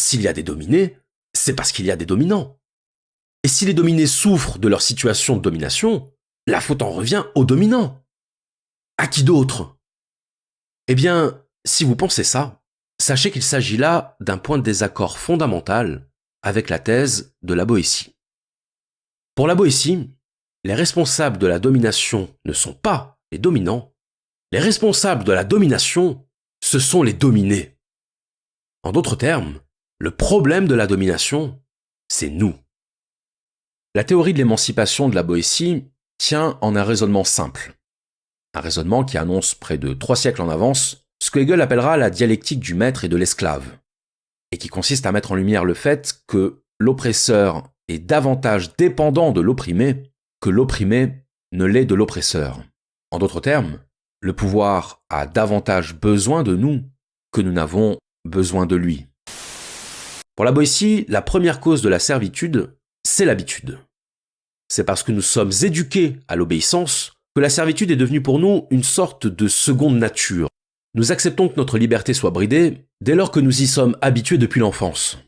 s'il y a des dominés, c'est parce qu'il y a des dominants. Et si les dominés souffrent de leur situation de domination, la faute en revient aux dominants. À qui d'autre? Eh bien, si vous pensez ça, sachez qu'il s'agit là d'un point de désaccord fondamental avec la thèse de la Boétie. Pour la Boétie, les responsables de la domination ne sont pas les dominants. Les responsables de la domination, ce sont les dominés. En d'autres termes, le problème de la domination, c'est nous. La théorie de l'émancipation de la Boétie tient en un raisonnement simple. Un raisonnement qui annonce près de 3 siècles en avance ce que Hegel appellera la dialectique du maître et de l'esclave, et qui consiste à mettre en lumière le fait que l'oppresseur est davantage dépendant de l'opprimé que l'opprimé ne l'est de l'oppresseur. En d'autres termes, le pouvoir a davantage besoin de nous que nous n'avons besoin de lui. Pour la Boétie, la première cause de la servitude, c'est l'habitude. C'est parce que nous sommes éduqués à l'obéissance que la servitude est devenue pour nous une sorte de seconde nature. Nous acceptons que notre liberté soit bridée dès lors que nous y sommes habitués depuis l'enfance.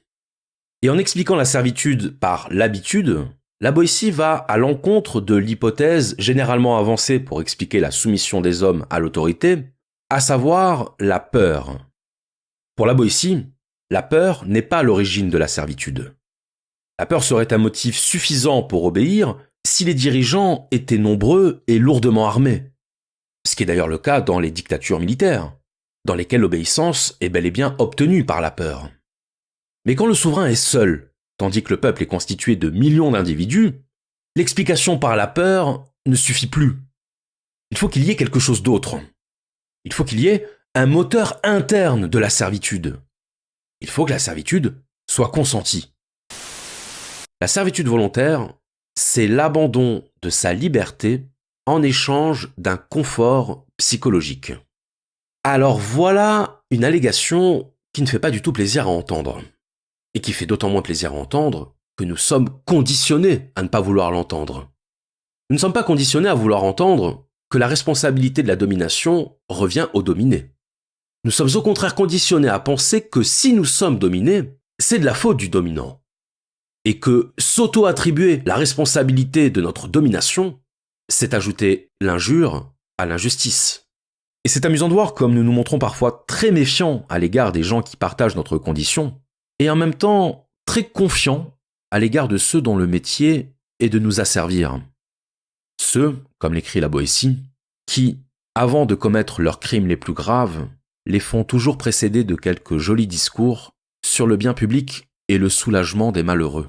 Et en expliquant la servitude par l'habitude, la Boétie va à l'encontre de l'hypothèse généralement avancée pour expliquer la soumission des hommes à l'autorité, à savoir la peur. Pour la Boétie, la peur n'est pas l'origine de la servitude. La peur serait un motif suffisant pour obéir si les dirigeants étaient nombreux et lourdement armés. Ce qui est d'ailleurs le cas dans les dictatures militaires, dans lesquelles l'obéissance est bel et bien obtenue par la peur. Mais quand le souverain est seul, tandis que le peuple est constitué de millions d'individus, l'explication par la peur ne suffit plus. Il faut qu'il y ait quelque chose d'autre. Il faut qu'il y ait un moteur interne de la servitude. Il faut que la servitude soit consentie. La servitude volontaire, c'est l'abandon de sa liberté en échange d'un confort psychologique. Alors voilà une allégation qui ne fait pas du tout plaisir à entendre. Et qui fait d'autant moins plaisir à entendre que nous sommes conditionnés à ne pas vouloir l'entendre. Nous ne sommes pas conditionnés à vouloir entendre que la responsabilité de la domination revient aux dominés. Nous sommes au contraire conditionnés à penser que si nous sommes dominés, c'est de la faute du dominant. Et que s'auto-attribuer la responsabilité de notre domination, c'est ajouter l'injure à l'injustice. Et c'est amusant de voir comme nous nous montrons parfois très méfiants à l'égard des gens qui partagent notre condition, et en même temps très confiants à l'égard de ceux dont le métier est de nous asservir. Ceux, comme l'écrit la Boétie, qui, avant de commettre leurs crimes les plus graves, les font toujours précéder de quelques jolis discours sur le bien public et le soulagement des malheureux.